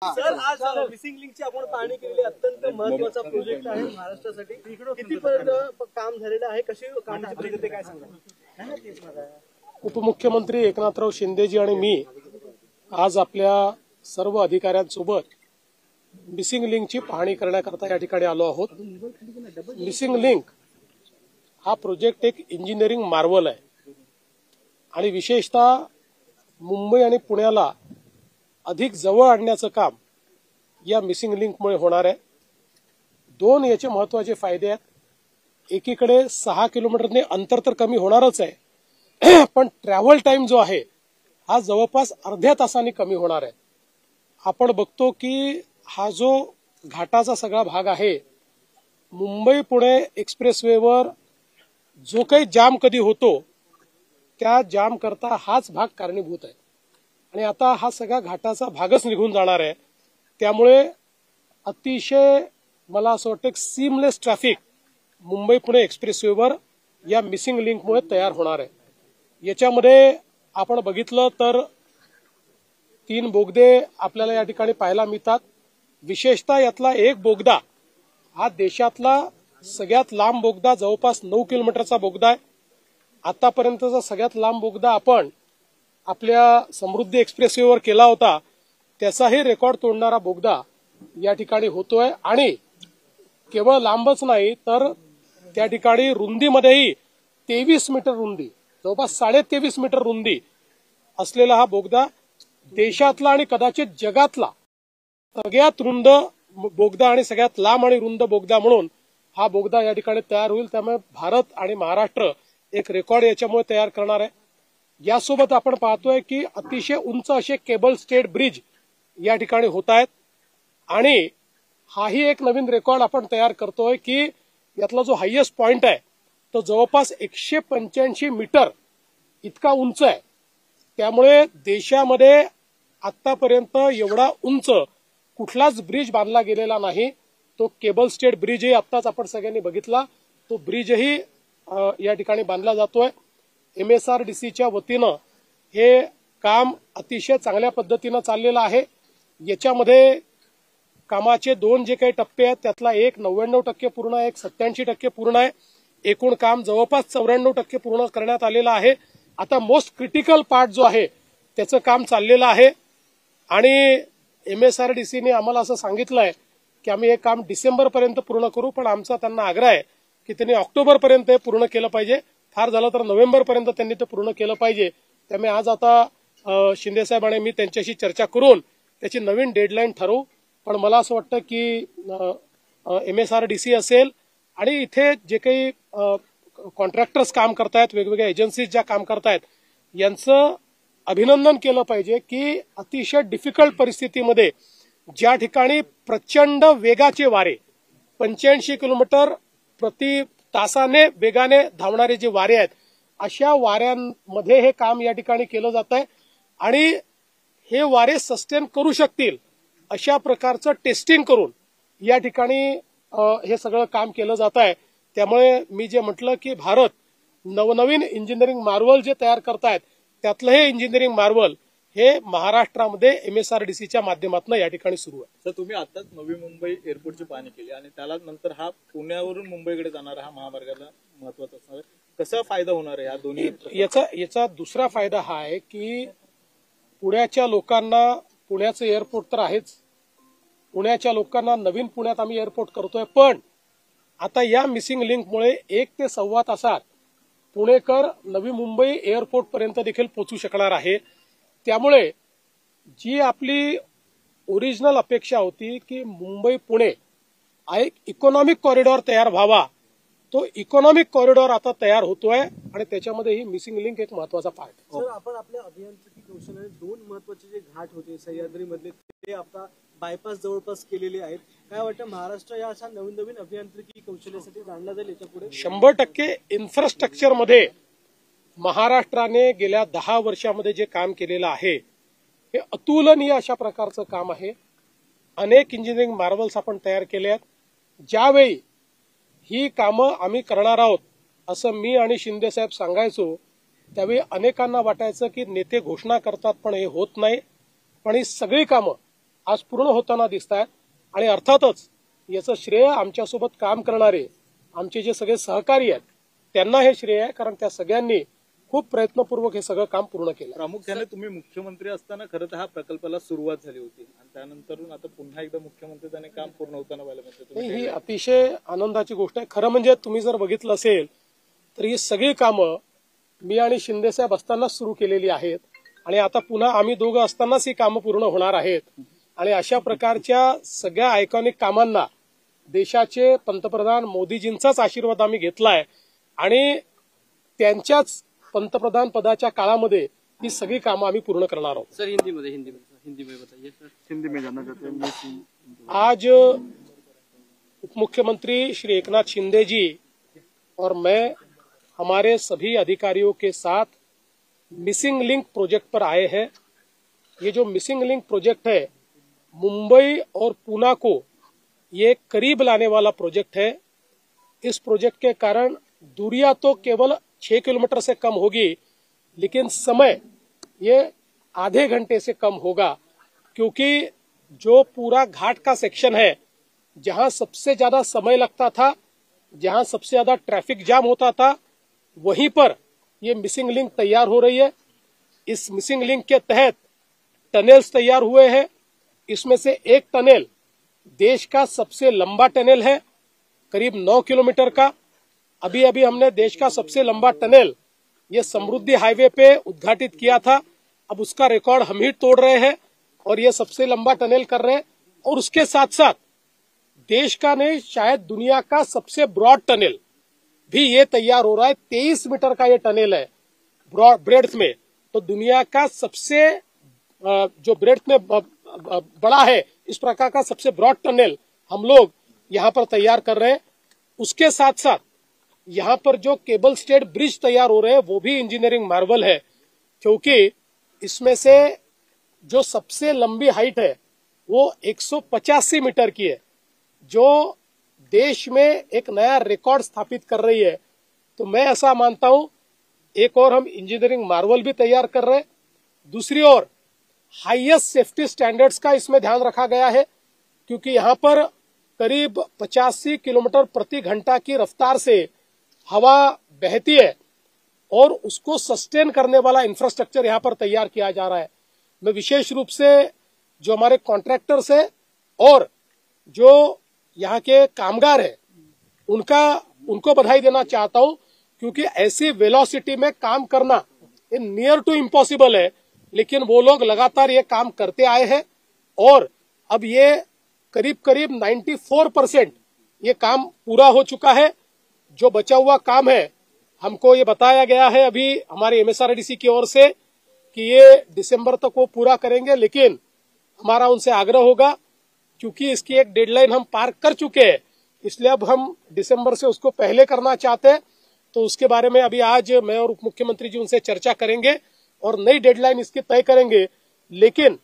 Sir, आज missing लिंकची आपण पाहणी केलेली अत्यंत महत्त्वाचा प्रोजेक्ट आहे महाराष्ट्रासाठी. कितीपर्यंत काम झालेलं आहे, कशी कामाची प्रगती काय सांगा? उपमुख्यमंत्री एकनाथराव शिंदेजी आणि मी आज आपल्या सर्व अधिकाऱ्यांसोबत मिसिंग लिंकची पाहणी करण्याकरता या ठिकाणी आलो आहोत. मिसिंग लिंक हा प्रोजेक्ट एक इंजिनिअरिंग मार्वल आहे आणि विशेषतः मुंबई आणि पुण्याला अधिक जवळ आणण्याचं काम या मिसिंग लिंकमुळे होणार आहे. दोन याचे महत्वाचे फायदे आहेत. एकीकडे 6 किलोमीटरने अंतर तर कमी होणारच आहे, पण ट्रॅव्हल टाइम जो आहे हा जवळपास अर्ध्या तासाने कमी होणार आहे. आपण बघतो की हा जो घाटाचा सगळा भाग आहे, मुंबई पुणे एक्सप्रेसवेवर जो काही जाम कधी होतो त्या जाम करता हाच भाग कारणीभूत आहे आणि आता हा सगळा घाटाचा भागच निघून जाणार आहे. त्यामुळे अतिशय मला असं वाटतं सीमलेस ट्रॅफिक मुंबई पुणे एक्सप्रेसवेवर या मिसिंग लिंकमुळे तयार होणार आहे. याच्यामध्ये आपण बघितलं तर 3 बोगदे आपल्याला या ठिकाणी पाहायला मिळतात. विशेषतः यातला एक बोगदा हा देशातला सगळ्यात लांब बोगदा, जवळपास 9 किलोमीटरचा बोगदा आहे. आतापर्यंतचा सगळ्यात लांब बोगदा आपण आपल्या समृद्धी एक्सप्रेसवेवर केला होता, त्याचाही रेकॉर्ड तोडणारा बोगदा या ठिकाणी होतोय. आणि केवळ लांबच नाही तर त्या ठिकाणी रुंदीमध्येही 23 मीटर रुंदी, जवळपास 23.5 मीटर रुंदी असलेला हा बोगदा देशातला आणि कदाचित जगातला सगळ्यात रुंद बोगदा आणि सगळ्यात लांब आणि रुंद बोगदा म्हणून हा बोगदा या ठिकाणी तयार होईल. त्यामुळे भारत आणि महाराष्ट्र एक रेकॉर्ड याच्यामुळे तयार करणार आहे. यासोबत आपण पाहतोय की अतिशय उंच असे केबल स्टेड ब्रिज या ठिकाणी होत आहेत आणि हाही एक नवीन रेकॉर्ड आपण तयार करतोय की यातला जो हायएस्ट पॉइंट आहे तो जवळपास 185 मीटर इतका उंच आहे. त्यामुळे देशामध्ये आतापर्यंत एवढा उंच कुठलाच ब्रिज बांधला गेलेला नाही. तो केबल स्टेड ब्रिजही आत्ताच आपण सगळ्यांनी बघितला, तो ब्रिजही या ठिकाणी बांधला जातोय. MSRDCच्या वतीनं हे काम अतिशय चांगल्या पद्धतीनं चाललेलं आहे. याच्यामध्ये कामाचे 2 जे काही टप्पे आहेत त्यातला एक 99% पूर्ण आहे, एक 87% पूर्ण आहे. एकूण काम जवळपास 94% पूर्ण करण्यात आलेलं आहे. आता मोस्ट क्रिटिकल पार्ट जो आहे त्याचं काम चाललेलं आहे आणि MSRDCने आम्हाला असं सांगितलंय की आम्ही हे काम डिसेंबरपर्यंत पूर्ण करू, पण आमचा त्यांना आग्रह आहे की त्यांनी ऑक्टोबरपर्यंत हे पूर्ण केलं पाहिजे. फार झालं तर नोव्हेंबरपर्यंत त्यांनी ते पूर्ण केलं पाहिजे. त्यामुळे आज आता शिंदेसाहेब आणि मी त्यांच्याशी चर्चा करून त्याची नवीन डेडलाईन ठरवू. पण मला असं वाटतं की MSRDC असेल आणि इथे जे काही कॉन्ट्रॅक्टर्स काम करतायत, वेगवेगळ्या एजन्सीज ज्या काम करतायत, यांचं अभिनंदन केलं पाहिजे की अतिशय डिफिकल्ट परिस्थितीमध्ये ज्या ठिकाणी प्रचंड वेगाचे वारे 85 किलोमीटर प्रति तासाने वेगाने धावणारे जे वारे आहेत, अशा वाऱ्यांमध्ये हे काम या ठिकाणी केलं जात आहे आणि हे वारे सस्टेन करू शकतील अशा प्रकारचं टेस्टिंग करून या ठिकाणी हे सगळं काम केलं जात आहे. त्यामुळे मी जे म्हटलं की भारत नवनवीन इंजिनिअरिंग मार्वल जे तयार करतायत त्यातलं हे इंजिनिअरिंग मार्वल हे महाराष्ट्रामध्ये MSRDCच्या माध्यमातून या ठिकाणी सुरू आहे. सर, तुम्ही आताच नवी मुंबई एअरपोर्टची पाहणी केली आणि त्याला नंतर हा पुण्यावरून मुंबईकडे जाणारा हा महामार्गाला महत्वाचा असणार आहे. कसा फायदा होणार आहे या दोन्ही? याचा दुसरा फायदा हा आहे की पुण्याच्या लोकांना, पुण्याचं एअरपोर्ट तर आहेच, पुण्याच्या लोकांना नवीन पुण्यात आम्ही एअरपोर्ट करतोय, पण आता या मिसिंग लिंकमुळे 1 ते सव्वा तासात पुणेकर नवी मुंबई एअरपोर्ट पर्यंत देखील पोहोचू शकणार आहे. त्यामुळे जी आपली ओरिजिनल अपेक्षा होती की मुंबई पुणे हा एक इकॉनॉमिक कॉरिडॉर तयार व्हावा, तो इकॉनॉमिक कॉरिडॉर आता तयार होतोय आणि त्याच्यामध्ये ही मिसिंग लिंक एक महत्वाचा पार्ट आहे. सर, आपण आपल्या अभियांत्रिकी कौशल्याने 2 महत्वाचे जे घाट होते सह्याद्रीमधले ते आता बायपास जवळपास केलेले आहेत. काय वाटतं, महाराष्ट्र या अशा नवीन नवीन अभियांत्रिकी कौशल्यासाठी जाणला जाईल याच्या पुढे? 100% इन्फ्रास्ट्रक्चरमध्ये महाराष्ट्राने गेल्या 10 वर्षामध्ये जे काम केलेलं आहे हे अतुलनीय अशा प्रकारचं काम आहे. अनेक इंजिनिअरिंग मार्वल्स आपण तयार केले आहेत. ज्यावेळी ही कामं आम्ही करणार आहोत असं मी आणि शिंदेसाहेब सांगायचो, त्यावेळी अनेकांना वाटायचं की नेते घोषणा करतात पण हे होत नाही. पण ही सगळी कामं आज पूर्ण होताना दिसत आहेत आणि अर्थातच याचं श्रेय आमच्यासोबत काम करणारे आमचे जे सगळे सहकारी आहेत त्यांना हे श्रेय आहे, कारण त्या सगळ्यांनी खूप प्रयत्नपूर्वक हे सगळं काम पूर्ण केलं. प्रामुख्याने तुम्ही मुख्यमंत्री असताना खरं तर हा प्रकल्पाला सुरुवात झाली होती आणि त्यानंतर आता पुन्हा एकदा मुख्यमंत्री त्याने काम पूर्ण होताना पाहिलं म्हणजे ही अतिशय आनंदाची गोष्ट आहे. खरं म्हणजे तुम्ही जर बघितलं असेल तर ही सगळी कामं मी आणि शिंदे साहेब असतानाच सुरू केलेली आहेत आणि आता पुन्हा आम्ही दोघं असतानाच ही कामं पूर्ण होणार आहेत. आणि अशा प्रकारच्या सगळ्या आयकॉनिक कामांना देशाचे पंतप्रधान मोदीजींचाच आशीर्वाद आम्ही घेतलाय आणि त्यांच्याच पंतप्रधान पदाच्या काळामध्ये ही सगळी कामं आम्ही पूर्ण करणार आहोत. सर हिंदी में बताइए सर. हिंदी में जानना चाहते हैं. आज उप मुख्यमंत्री श्री एकनाथ शिंदे जी और मैं हमारे सभी अधिकारियों के साथ मिसिंग लिंक प्रोजेक्ट पर आए हैं. ये जो मिसिंग लिंक प्रोजेक्ट है मुंबई और पूना को ये करीब लाने वाला प्रोजेक्ट है. इस प्रोजेक्ट के कारण दूरियां तो केवल 6 किलोमीटर से कम होगी, लेकिन समय ये आधे घंटे से कम होगा, क्योंकि जो पूरा घाट का सेक्शन है जहां सबसे ज्यादा समय लगता था, जहां सबसे ज्यादा ट्रैफिक जाम होता था, वहीं पर ये मिसिंग लिंक तैयार हो रही है. इस मिसिंग लिंक के तहत टनल्स तैयार हुए हैं. इसमें से एक टनल देश का सबसे लंबा टनल है, करीब 9 किलोमीटर का. अभी अभी हमने देश का सबसे लंबा टनल ये समृद्धि हाईवे पे उद्घाटित किया था. अब उसका रिकॉर्ड हम ही तोड़ रहे हैं और ये सबसे लंबा टनल कर रहे हैं. और उसके साथ साथ देश का नहीं, शायद दुनिया का सबसे ब्रॉड टनल भी ये तैयार हो रहा है. 23 मीटर का ये टनल है ब्रेड्थ में. तो दुनिया का सबसे जो ब्रेड्थ में बड़ा है, इस प्रकार का सबसे ब्रॉड टनल हम लोग यहाँ पर तैयार कर रहे हैं. उसके साथ साथ यहाँ पर जो केबल स्टेड ब्रिज तैयार हो रहे हैं वो भी इंजीनियरिंग मार्वल है, क्योंकि इसमें से जो सबसे लंबी हाइट है वो 185 मीटर की है, जो देश में एक नया रिकॉर्ड स्थापित कर रही है. तो मैं ऐसा मानता हूं, एक और हम इंजीनियरिंग मार्वल भी तैयार कर रहे हैं, दूसरी ओर हाईएस्ट सेफ्टी स्टैंडर्ड्स का इसमें ध्यान रखा गया है, क्योंकि यहाँ पर करीब 85 किलोमीटर प्रति घंटा की रफ्तार से हवा बहती है और उसको सस्टेन करने वाला इंफ्रास्ट्रक्चर यहाँ पर तैयार किया जा रहा है. मैं विशेष रूप से जो हमारे कॉन्ट्रैक्टर्स है और जो यहाँ के कामगार है उनको बधाई देना चाहता हूं, क्योंकि ऐसी वेलोसिटी में काम करना ये नियर टू इम्पॉसिबल है, लेकिन वो लोग लगातार ये काम करते आए हैं और अब ये करीब करीब 94% ये काम पूरा हो चुका है. जो बचा हुआ काम है हमको ये बताया गया है अभी हमारे MSRDC की ओर से कि ये दिसंबर तक वो पूरा करेंगे, लेकिन हमारा उनसे आग्रह होगा, क्योंकि इसकी एक डेडलाइन हम पार कर चुके हैं, इसलिए अब हम दिसंबर से उसको पहले करना चाहते हैं. तो उसके बारे में अभी आज मैं और उप मुख्यमंत्री जी उनसे चर्चा करेंगे और नई डेडलाइन इसकी तय करेंगे. लेकिन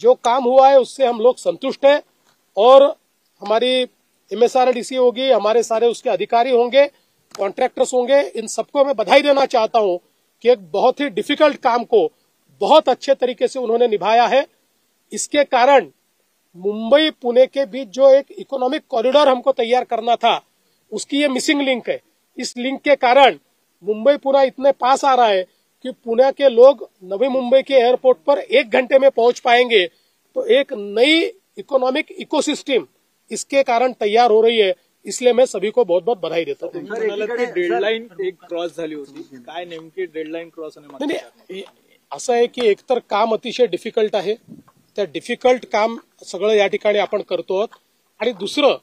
जो काम हुआ है उससे हम लोग संतुष्ट हैं और हमारी MSRDC होगी, हमारे सारे उसके अधिकारी होंगे, कॉन्ट्रैक्टर्स होंगे, इन सबको मैं बधाई देना चाहता हूं कि एक बहुत ही डिफिकल्ट काम को बहुत अच्छे तरीके से उन्होंने निभाया है. इसके कारण मुंबई पुणे के बीच जो एक इकोनॉमिक कॉरिडोर हमको तैयार करना था, उसकी ये मिसिंग लिंक है. इस लिंक के कारण मुंबई पूरा इतने पास आ रहा है कि पुणे के लोग नवी मुंबई के एयरपोर्ट पर 1 घंटे में पहुंच पाएंगे. तो एक नई इकोनॉमिक इकोसिस्टम इसके कारण तैयार हो रही है, इसलिए मैं सभी को बहुत बहुत बधाई देता हूँ. डेडलाईन एक क्रॉस झाली होती, काय नेमकी डेडलाईन क्रॉस नाही, असं आहे की एकतर काम अतिशय डिफिकल्ट आहे, त्या डिफिकल्ट काम सगळं या ठिकाणी आपण करतो आहोत. आणि दुसरं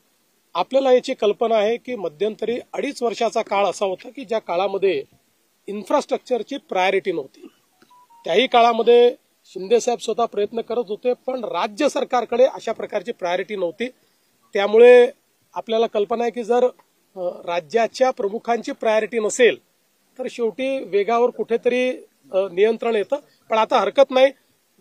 आपल्याला याची कल्पना आहे की मध्यंतरी 2.5 वर्षाचा काळ असा होता की ज्या काळामध्ये इन्फ्रास्ट्रक्चरची प्रायोरिटी नव्हती. त्याही काळामध्ये शिंदे साहेब स्वतः प्रयत्न करत होते, पण राज्य सरकारकडे अशा प्रकारची प्रायोरिटी नव्हती. त्यामुळे आपल्याला कल्पना आहे की जर राज्याच्या प्रमुखांची प्रायोरिटी नसेल तर शेवटी वेगावर कुठेतरी नियंत्रण येतं. पण आता हरकत नाही,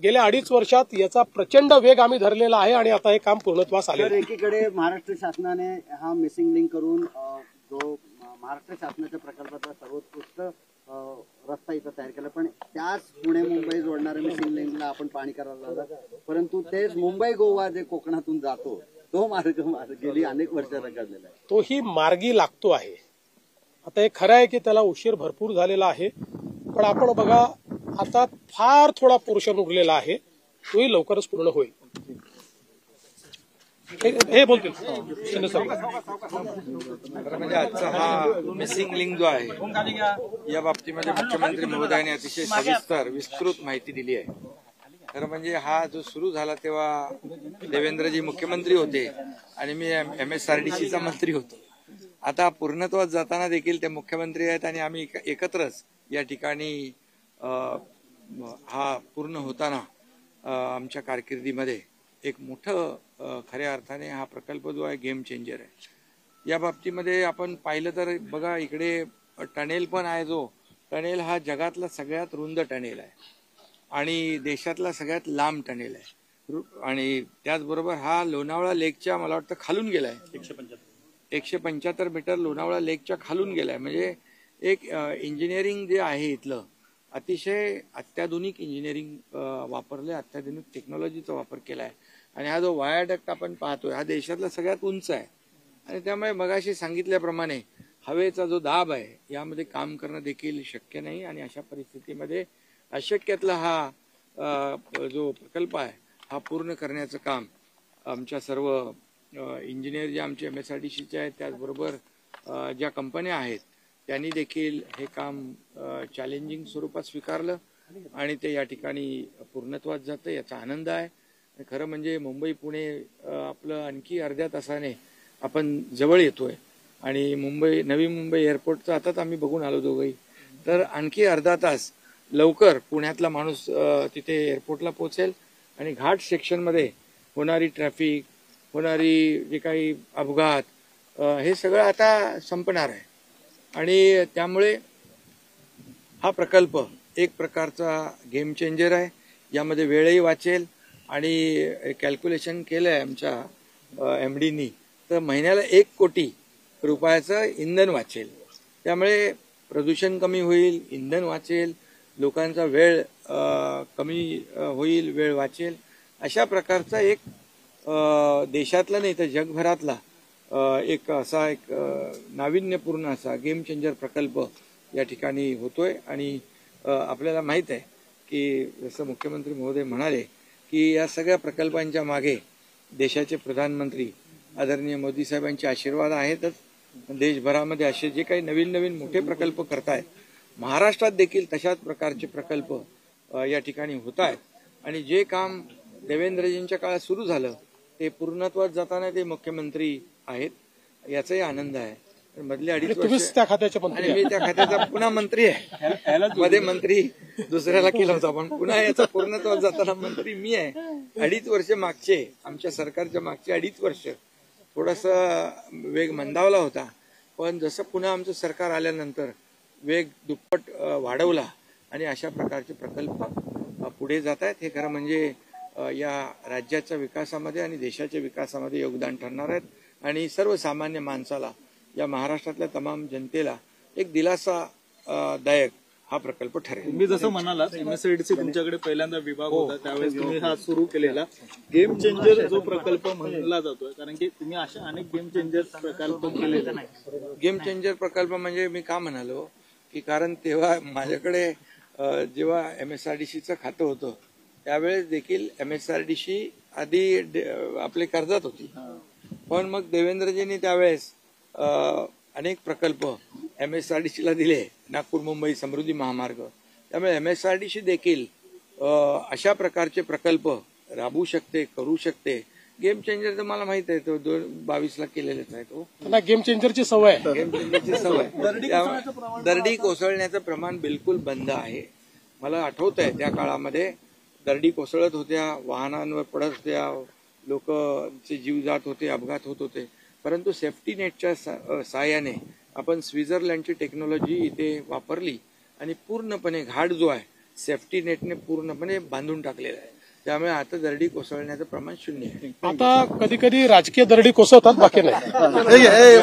गेल्या 2.5 वर्षात याचा प्रचंड वेग आम्ही धरलेला आहे आणि आता हे काम पूर्णत्वास आले. एकीकडे महाराष्ट्र शासनाने हा मिसिंग लिंक करून जो महाराष्ट्र शासनाच्या प्रकल्पाचा सर्वोत्कृष्ट रस्ता इथं तयार केला, पण त्याच पुणे मुंबई जोडणाऱ्या मिसिंग लिंकला आपण पाणी करायला लागलं, परंतु तेच मुंबई गोवा जे कोकणातून जातो तो मार्ग गेली अनेक वर्ष रखडलेला आहे. तोही मार्गी लागतो आहे. आता हे खरं आहे की त्याला उशीर भरपूर झालेला आहे, पण आपण बघा आता फार थोडा पोर्शन उरलेला आहे, तोही लवकरच पूर्ण होईल. हे बोलतील शिंदे साहेब. म्हणजे आजचा हा मिसिंग लिंक जो आहे या बाबतीमध्ये मुख्यमंत्री महोदयांनी अतिशय सविस्तर विस्तृत माहिती दिली आहे. खरं म्हणजे हा जो सुरू झाला तेव्हा देवेंद्रजी मुख्यमंत्री होते आणि मी MSRDCचा मंत्री होतो. आता पूर्णत्वात जाताना देखील ते मुख्यमंत्री आहेत आणि आम्ही एकत्रच या ठिकाणी हा पूर्ण होताना आमच्या कारकिर्दीमध्ये एक मोठं खऱ्या अर्थाने हा प्रकल्प जो आहे गेम चेंजर आहे. या बाबतीमध्ये आपण पाहिलं तर बघा इकडे टनेल पण आहे, जो टनेल हा जगातला सगळ्यात रुंद टनेल आहे आणि देशातला सगळ्यात लांब टनेल आहे. आणि त्याचबरोबर हा लोणावळा लेकच्या मला वाटतं खालून गेलाय, 175 मीटर लोणावळा लेकच्या खालून गेलाय. म्हणजे एक इंजिनिअरिंग जे आहे इथलं अतिशय अत्याधुनिक इंजिनिअरिंग वापरले, अत्याधुनिक टेक्नॉलॉजीचा वापर केला आहे. आणि हा जो वायाडक्ट आपण पाहतोय हा देशातला सगळ्यात उंच आहे आणि त्यामुळे मगाशी सांगितल्याप्रमाणे हवेचा जो दाब आहे यामध्ये काम करणं देखील शक्य नाही. आणि अशा परिस्थितीमध्ये अशक्यातला हा जो प्रकल्प आहे हा पूर्ण करण्याचं काम आमच्या सर्व इंजिनियर जे आमचे MSRDCचे आहेत, त्याचबरोबर ज्या कंपन्या आहेत त्यांनी देखील हे काम चॅलेंजिंग स्वरूपात स्वीकारलं आणि ते या ठिकाणी पूर्णत्वात जातं, याचा आनंद आहे. खरं म्हणजे मुंबई पुणे आपलं आणखी अर्ध्या तासाने आपण जवळ येतोय आणि नवी मुंबई एअरपोर्टचं आताच आम्ही बघून आलो दोघंही, तर आणखी अर्धा तास लवकर पुण्यातला माणूस तिथे एअरपोर्टला पोहोचेल आणि घाट सेक्शनमध्ये होणारी ट्रॅफिक, होणारी जे काही अपघात हे सगळं आता संपणार आहे. आणि त्यामुळे हा प्रकल्प एक प्रकारचा गेम चेंजर आहे. यामध्ये वेळही वाचेल आणि कॅल्क्युलेशन केलं आहे आमच्या MDनी, तर महिन्याला 1 कोटी रुपयाचं इंधन वाचेल. त्यामुळे प्रदूषण कमी होईल, इंधन वाचेल, लोकांचा वेळ कमी होईल, वेळ वाचेल. अशा प्रकारचा एक देशातला नाही तर जगभरातला एक असा एक नाविन्यपूर्ण असा गेम चेंजर प्रकल्प या ठिकाणी होतोय. आणि आपल्याला माहित आहे की जसं मुख्यमंत्री महोदय म्हणाले की या सगळ्या प्रकल्पांच्या मागे देशाचे प्रधानमंत्री आदरणीय मोदी साहेबांचे आशीर्वाद आहेतच. देशभरामध्ये असे जे काही नवीन नवीन मोठे प्रकल्प करतायत, महाराष्ट्रात देखील तशाच प्रकारचे प्रकल्प या ठिकाणी होत आहेत. आणि जे काम देवेंद्रजींच्या काळात सुरू झालं ते पूर्णत्वात जाताना ते मुख्यमंत्री आहेत, याचाही आनंद आहे. मधले 2.5 वर्ष त्या खात्याचे मंत्री आणि मी त्या खात्याचा पुन्हा मंत्री आहे. मध्ये मंत्री दुसऱ्याला केला होता, पण पुन्हा याचा पूर्णत्वात जाताना मंत्री मी आहे. 2.5 वर्ष मागचे आमच्या सरकारच्या मागचे 2.5 वर्ष थोडासा वेग मंदावला होता, पण जसं पुन्हा आमचं सरकार आल्यानंतर वेग दुप्पट वाढवला आणि अशा प्रकारचे प्रकल्प पुढे जात आहेत. हे खरं म्हणजे या राज्याच्या विकासामध्ये आणि देशाच्या विकासामध्ये योगदान ठरणार आहेत आणि सर्वसामान्य माणसाला, या महाराष्ट्रातल्या तमाम जनतेला एक दिलासादायक हा प्रकल्प ठरेल. तुम्ही जसं म्हणालात MSRDC तुमच्याकडे पहिल्यांदा विभाग होता त्यावेळेस तुम्ही हा सुरू केलेला गेम चेंजर जो प्रकल्प म्हणला जातोय, कारण की तुम्ही अशा अनेक गेम चेंजर प्रकल्प केलेले नाही. गेम चेंजर प्रकल्प म्हणजे मी का म्हणालो की कारण तेव्हा माझ्याकडे जेव्हा MSRDCचं खातं होतं त्यावेळेस देखील MSRDC आधी आपले कर्जात होती, पण मग देवेंद्रजींनी त्यावेळेस अनेक प्रकल्प MSRDCला दिले, नागपूर मुंबई समृद्धी महामार्ग. त्यामुळे MSRDC देखील अशा प्रकारचे प्रकल्प राबवू शकते, करू शकते. गेम चेंजर तर मला माहित आहे, तो 2022ला केलेलाच आहे. तो त्यांना गेम चेंजरची सवय आहे. गेम चेंजरची सवय. दरडी कोसळण्याचं प्रमाण बिलकुल बंद आहे. मला आठवत आहे त्या काळामध्ये दरडी कोसळत होत्या, वाहनांवर पडत होत्या, लोकांचे जीव जात होते, अपघात होत होते, परंतु सेफ्टी नेटच्या सहाय्याने आपण स्वित्झर्लंडची टेक्नॉलॉजी इथे वापरली आणि पूर्णपणे घाट जो आहे सेफ्टी नेटने पूर्णपणे बांधून टाकलेला आहे. त्यामुळे आता दरडी कोसळण्याचं प्रमाण 0 आहे. आता कधी कधी राजकीय दरडी कोसळतात, बाकी नाही.